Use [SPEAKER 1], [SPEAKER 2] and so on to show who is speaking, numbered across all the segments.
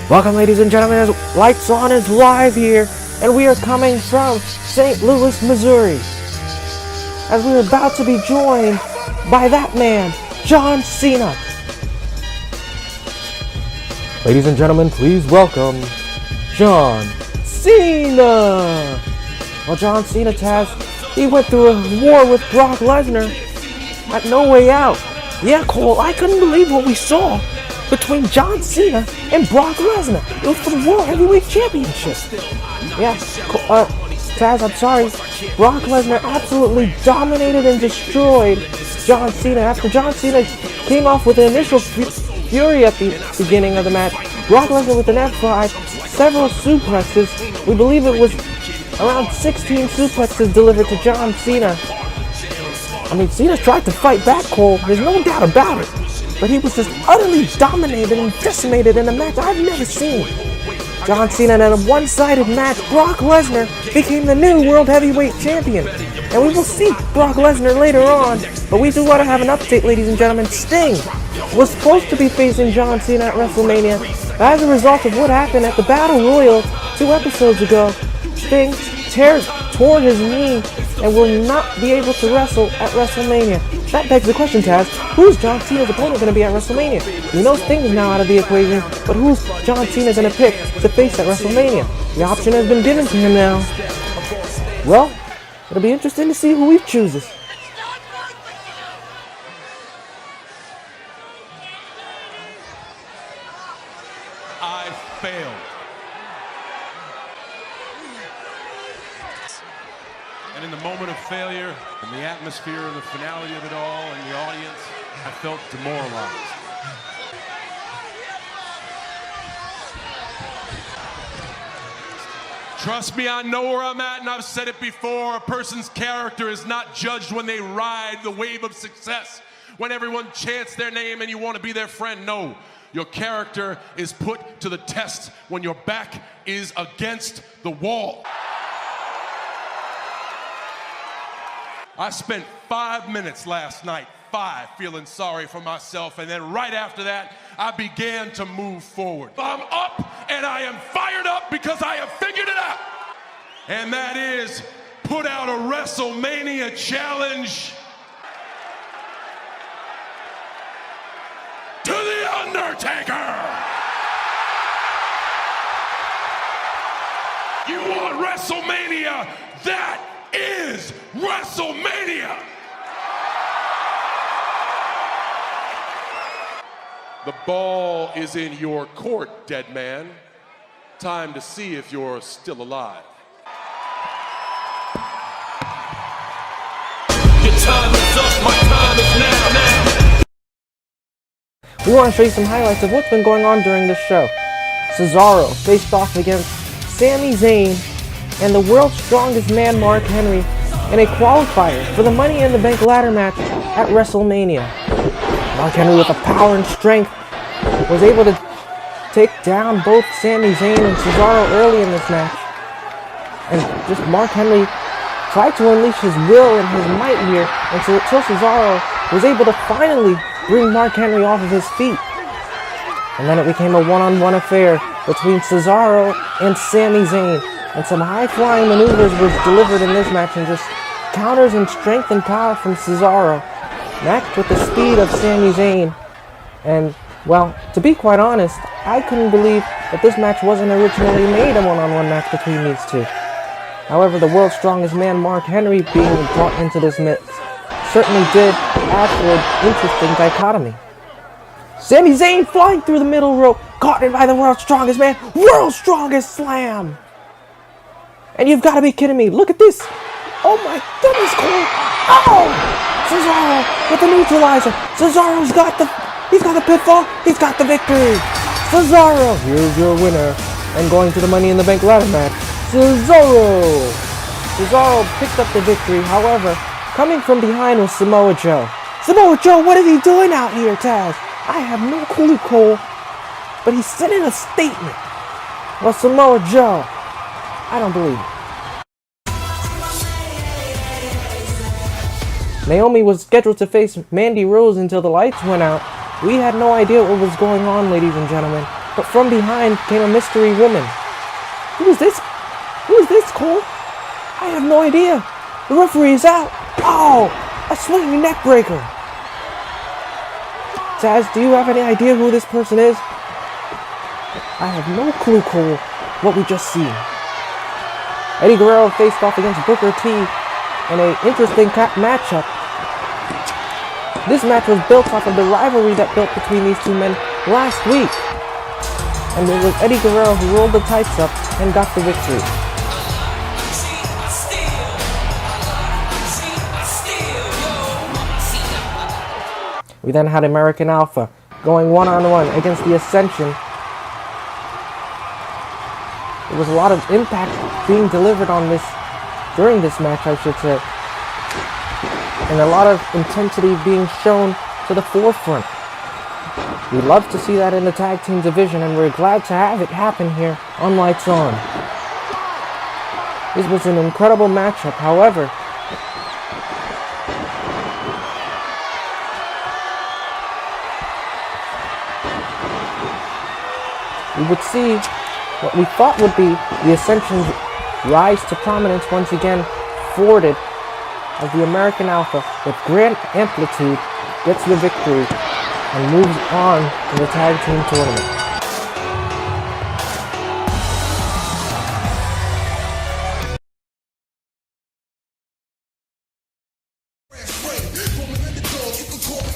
[SPEAKER 1] Welcome, ladies and gentlemen, as Lights On is live here, and we are coming from St. Louis, Missouri, as we are about to be joined by that man, John Cena. Ladies and gentlemen, please welcome John Cena. Well, John Cena, Taz, he went through a war with Brock Lesnar at No Way Out. Yeah, Cole, I couldn't believe what we saw between John Cena and Brock Lesnar. It was for the World Heavyweight Championship. Yeah, Taz, I'm sorry. Brock Lesnar absolutely dominated and destroyed John Cena. After John Cena came off with an initial fury at the beginning of the match, Brock Lesnar with an F5, several suplexes. We believe it was around 16 suplexes delivered to John Cena. I mean, Cena tried to fight back, Cole. There's no doubt about it. But he was just utterly dominated and decimated in a match I've never seen. John Cena in a one-sided match, Brock Lesnar became the new World Heavyweight Champion. And we will see Brock Lesnar later on. But we do want to have an update, ladies and gentlemen. Sting was supposed to be facing John Cena at WrestleMania. As a result of what happened at the Battle Royal 2 episodes ago, Sting tore his knee and will not be able to wrestle at WrestleMania. That begs the question, Taz, who's John Cena's opponent going to be at WrestleMania? We know Sting is now out of the equation, but who's John Cena going to pick to face at WrestleMania? The option has been given to him now. Well, it'll be interesting to see who he chooses.
[SPEAKER 2] I failed. And in the moment of failure, and the atmosphere and the finality of it all, and the audience, I felt demoralized. Trust me, I know where I'm at, and I've said it before. A person's character is not judged when they ride the wave of success, when everyone chants their name and you want to be their friend. No, your character is put to the test when your back is against the wall. I spent 5 minutes last night, feeling sorry for myself, and then right after that, I began to move forward. I'm up, and I am fired up because I have figured it out. And that is, put out a WrestleMania challenge to The Undertaker. You want WrestleMania? That is WrestleMania! The ball is in your court, dead man. Time to see if you're still alive. Your time is up, my time is now.
[SPEAKER 1] We want to show you some highlights of what's been going on during this show. Cesaro faced off against Sami Zayn and the world's strongest man, Mark Henry, in a qualifier for the Money in the Bank ladder match at WrestleMania. Mark Henry, with the power and strength, was able to take down both Sami Zayn and Cesaro early in this match. And just Mark Henry tried to unleash his will and his might here until Cesaro was able to finally bring Mark Henry off of his feet. And then it became a one-on-one affair between Cesaro and Sami Zayn. And some high-flying maneuvers were delivered in this match, and just counters and strength and power from Cesaro, matched with the speed of Sami Zayn. And, well, to be quite honest, I couldn't believe that this match wasn't originally made a one-on-one match between these two. However, the world's strongest man, Mark Henry, being brought into this mix certainly did add for an interesting dichotomy. Sami Zayn flying through the middle rope, caught in by the world's strongest man, world's strongest slam! And you've got to be kidding me. Look at this. Oh my goodness, Cole. Oh! Cesaro with the neutralizer. Cesaro's got the pitfall. He's got the victory. Cesaro, here's your winner. And going to the Money in the Bank ladder match, Cesaro. Cesaro picked up the victory. However, coming from behind was Samoa Joe. Samoa Joe, what is he doing out here, Taz? I have no clue, Cole. But he's sending a statement. Well, Samoa Joe, I don't believe it. Naomi was scheduled to face Mandy Rose until the lights went out. We had no idea what was going on, ladies and gentlemen. but from behind came a mystery woman. Who is this? Who is this, Cole? I have no idea. The referee is out. Oh, a swinging neck breaker. Taz, do you have any idea who this person is? I have no clue, Cole, what we just seen. Eddie Guerrero faced off against Booker T in an interesting matchup. This match was built off of the rivalry that built between these two men last week. And it was Eddie Guerrero who rolled the tights up and got the victory. We then had American Alpha going one-on-one against the Ascension. There was a lot of impact being delivered on this, during this match, I should say. And a lot of intensity being shown to the forefront. We love to see that in the tag team division, and we're glad to have it happen here on Lights On. This was an incredible matchup, however, we would see what we thought would be the Ascension's rise to prominence once again thwarted as the American Alpha, with great amplitude, gets the victory and moves on to the tag team tournament.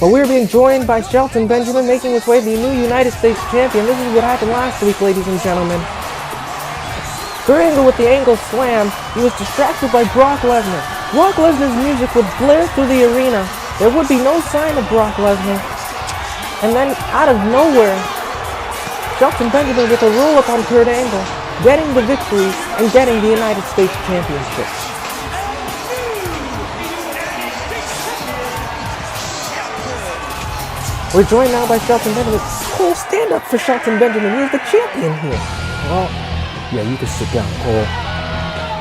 [SPEAKER 1] But we're being joined by Shelton Benjamin, making his way to the new United States champion. This is what happened last week, ladies and gentlemen. Kurt Angle with the angle slam. He was distracted by Brock Lesnar. Brock Lesnar's music would blare through the arena. There would be no sign of Brock Lesnar. And then, out of nowhere, Shelton Benjamin with a roll-up on Kurt Angle, getting the victory and getting the United States Championship. We're joined now by Shelton Benjamin. Cole, stand up for Shelton Benjamin. He's the champion here. Well, yeah, you can sit down, Cole.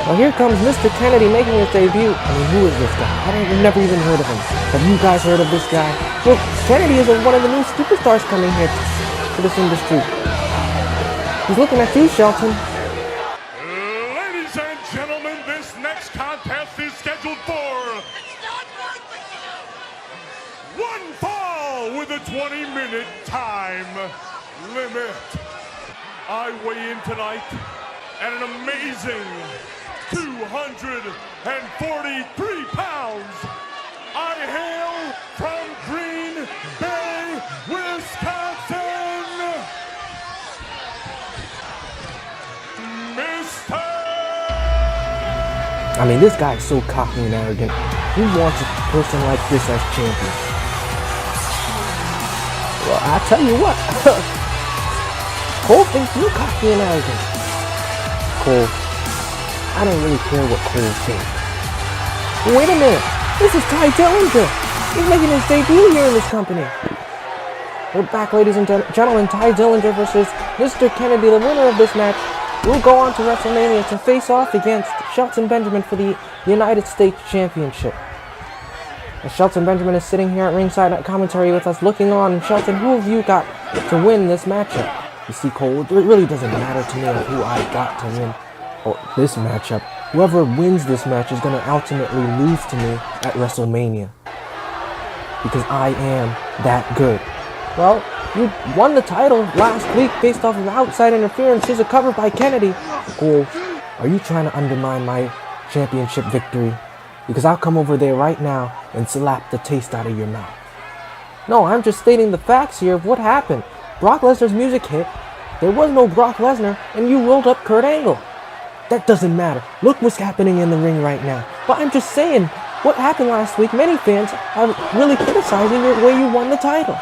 [SPEAKER 1] Well, here comes Mr. Kennedy making his debut. I mean, who is this guy? I've never even heard of him. Have you guys heard of this guy? Well, Kennedy is one of the new superstars coming here to this industry. He's looking at you, Shelton.
[SPEAKER 2] Ladies and gentlemen, this next contest is scheduled for one fall with a 20-minute time limit. I weigh in tonight at an amazing 243 pounds. I hail from Green Bay, Wisconsin, Mr.
[SPEAKER 1] I mean, this guy is so cocky and arrogant. Who wants a person like this as champion? Well, I tell you what. Cole thinks you're cocky and arrogant. Cole, I don't really care what Cole thinks. Wait a minute. This is Ty Dillinger. He's making his debut here in this company. We're back, ladies and gentlemen. Ty Dillinger versus Mr. Kennedy, the winner of this match, will go on to WrestleMania to face off against Shelton Benjamin for the United States Championship. And Shelton Benjamin is sitting here at ringside at commentary with us looking on. And Shelton, who have you got to win this matchup? You see, Cole, it really doesn't matter to me who I got to win this matchup. Whoever wins this match is going to ultimately lose to me at WrestleMania. Because I am that good. Well, you won the title last week based off of outside interference. Here's a cover by Kennedy. Cole, are you trying to undermine my championship victory? Because I'll come over there right now and slap the taste out of your mouth. No, I'm just stating the facts here of what happened. Brock Lesnar's music hit. There was no Brock Lesnar, and you rolled up Kurt Angle. That doesn't matter. Look what's happening in the ring right now. But I'm just saying, what happened last week, many fans are really criticizing the way you won the title.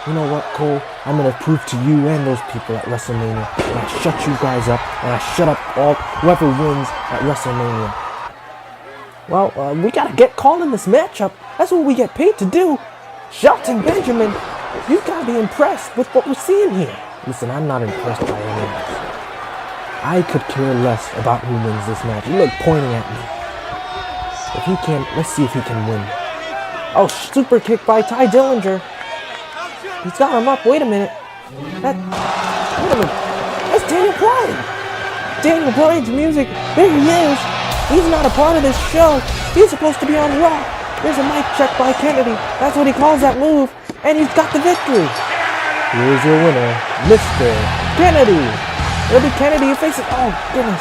[SPEAKER 1] You know what, Cole? I'm going to prove to you and those people at WrestleMania. And I shut you guys up, and I shut up whoever wins at WrestleMania. Well, we got to get calling this matchup. That's what we get paid to do. Shelton Benjamin, you got to be impressed with what we're seeing here. Listen, I'm not impressed by any of this. I could care less about who wins this match. Look, pointing at me. If he can, let's see if he can win. Oh, super kick by Ty Dillinger. He's got him up. Wait a minute. What gentlemen, that's Daniel Bryan. Daniel Bryan's music, there he is. He's not a part of this show. He's supposed to be on Raw. There's a mic check by Kennedy. That's what he calls that move. And he's got the victory. Here's your winner, Mr. Kennedy. It'll be Kennedy who faces, oh goodness.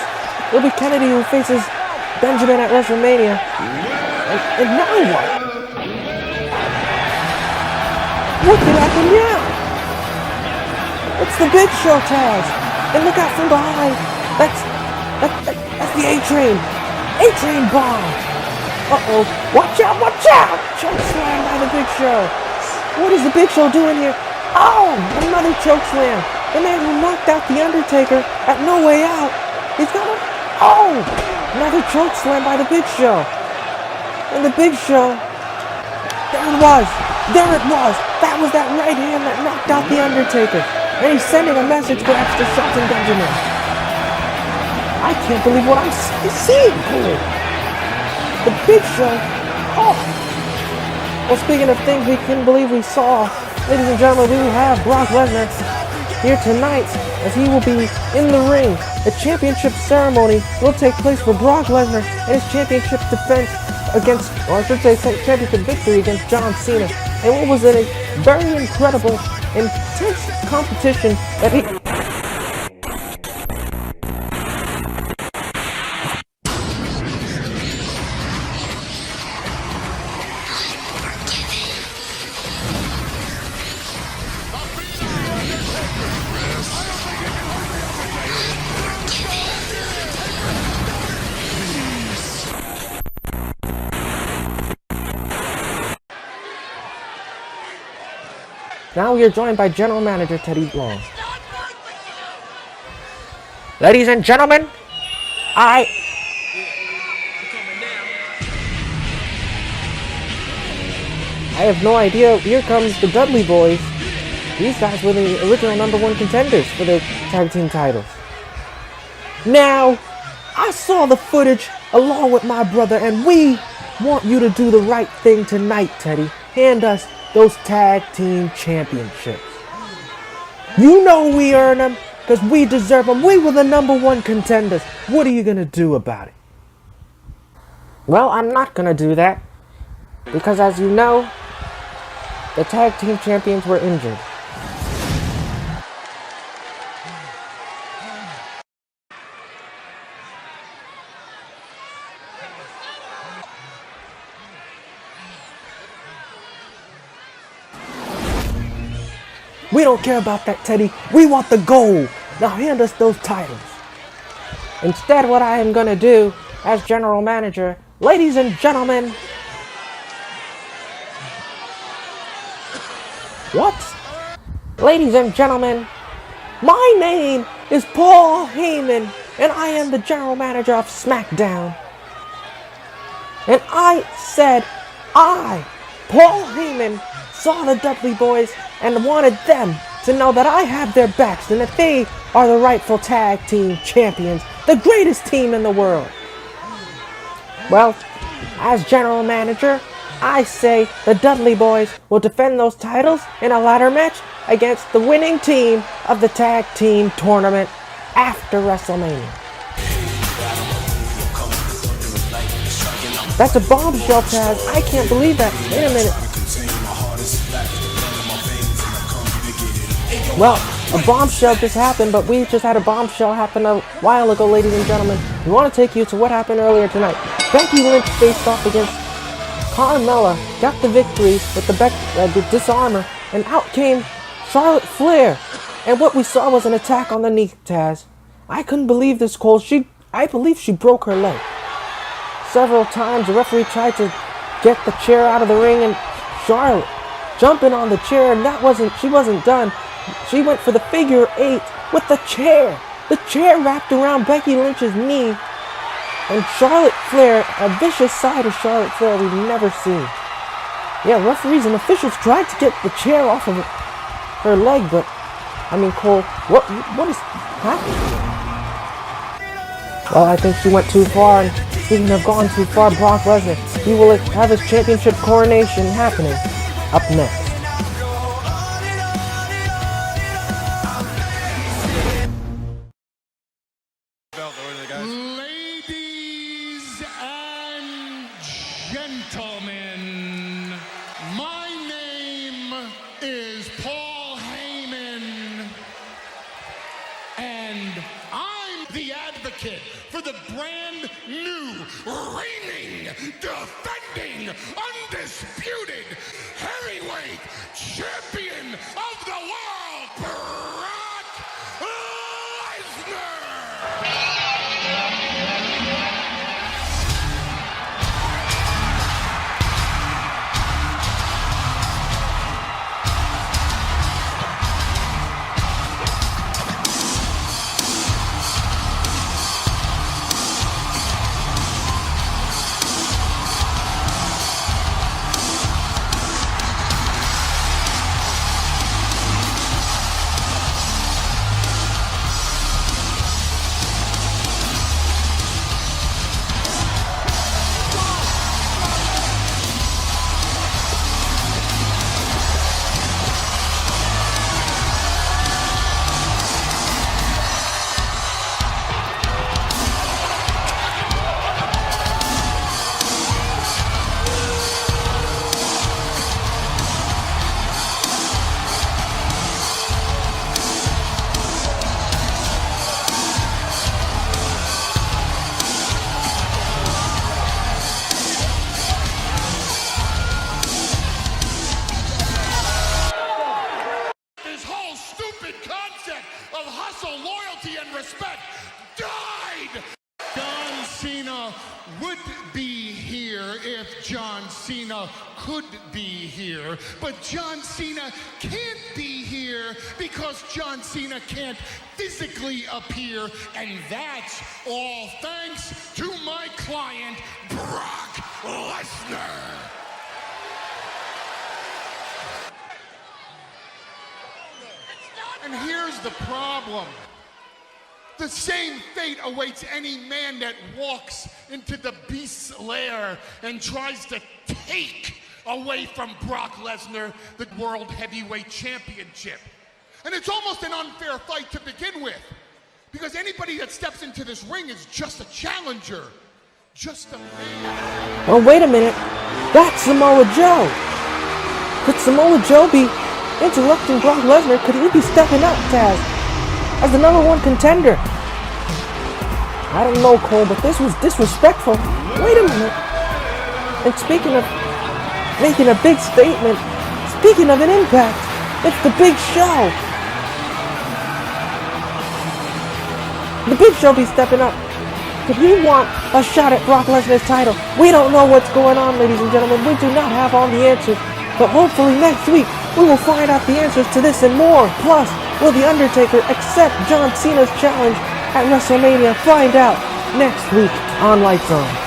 [SPEAKER 1] It'll be Kennedy who faces Benjamin at WrestleMania. And now what? What could happen now? It's the Big Show, Taz. And look out from behind. That's the A-Train. A-Train bomb. Uh-oh. Watch out, watch out. Choke slam by the Big Show. What is the Big Show doing here? Oh, another choke slam. The man who knocked out The Undertaker at No Way Out. He's got a, oh, another choke slam by the Big Show. And the Big Show, there it was. There it was. That was that right hand that knocked out The Undertaker. And he's sending a message for extra shots in Benjamin. I can't believe what I'm seeing here. The Big Show. Oh. Well, speaking of things we couldn't believe we saw, ladies and gentlemen, we will have Brock Lesnar here tonight as he will be in the ring. The championship ceremony will take place for Brock Lesnar and his championship defense against, or I should say championship victory against John Cena. And what was a very incredible, intense competition that he... Now we are joined by General Manager Teddy Long. Ladies and gentlemen, I have no idea. Here comes the Dudley Boys. These guys were the original #1 contenders for the tag team titles. Now, I saw the footage along with my brother, and we want you to do the right thing tonight, Teddy. Hand us those tag team championships. You know we earn them because we deserve them. We were the #1 contenders. What are you going to do about it? Well, I'm not going to do that because, as you know, the tag team champions were injured. We don't care about that, Teddy. We want the gold. Now hand us those titles. Instead, what I am going to do as general manager, ladies and gentlemen. What? Ladies and gentlemen, my name is Paul Heyman, and I am the general manager of Smackdown. And I said, Paul Heyman, saw the Dudley Boys and wanted them to know that I have their backs and that they are the rightful tag team champions, the greatest team in the world. Well, as general manager, I say the Dudley Boys will defend those titles in a ladder match against the winning team of the tag team tournament after WrestleMania. That's a bombshell, Taz. I can't believe that. Wait a minute. Well, a bombshell just happened, but we just had a bombshell happen a while ago, ladies and gentlemen. We want to take you to what happened earlier tonight. Becky Lynch faced off against Carmella, got the victory with the disarmer, and out came Charlotte Flair. And what we saw was an attack on the knee, Taz. I couldn't believe this, Cole. I believe she broke her leg. Several times the referee tried to get the chair out of the ring, and Charlotte jumping on the chair, and she wasn't done. She went for the figure 8 with the chair. The chair wrapped around Becky Lynch's knee. And Charlotte Flair, a vicious side of Charlotte Flair we've never seen. Yeah, referees and officials tried to get the chair off of her leg, but, I mean, Cole, what is happening here? Well, I think she went too far, and speaking of gone too far, Brock Lesnar, he will have his championship coronation happening up next.
[SPEAKER 3] gentlemen, my name is Paul Heyman, and I'm the advocate for the brand new, reigning, defending, undisputed heavyweight champion of the world, Brock Lesnar! Of hustle, loyalty, and respect died. John Cena would be here if John Cena could be here, but John Cena can't be here because John Cena can't physically appear, and that's all thanks to my client, Brock Lesnar. And here's the problem. The same fate awaits any man that walks into the beast's lair and tries to take away from Brock Lesnar the World Heavyweight Championship. And it's almost an unfair fight to begin with, because anybody that steps into this ring is just a challenger, just a man.
[SPEAKER 1] Oh, wait a minute. That's Samoa Joe. Could Samoa Joe be interrupting Brock Lesnar? Could he be stepping up, Taz, as the #1 contender? I don't know, Cole, but this was disrespectful. Wait a minute. And speaking of making a big statement, speaking of an impact, it's the Big Show. The Big Show be stepping up. Could he want a shot at Brock Lesnar's title? We don't know what's going on, ladies and gentlemen. We do not have all the answers. But hopefully next week, we will find out the answers to this and more. Plus, will The Undertaker accept John Cena's challenge at WrestleMania? Find out next week on Lights On.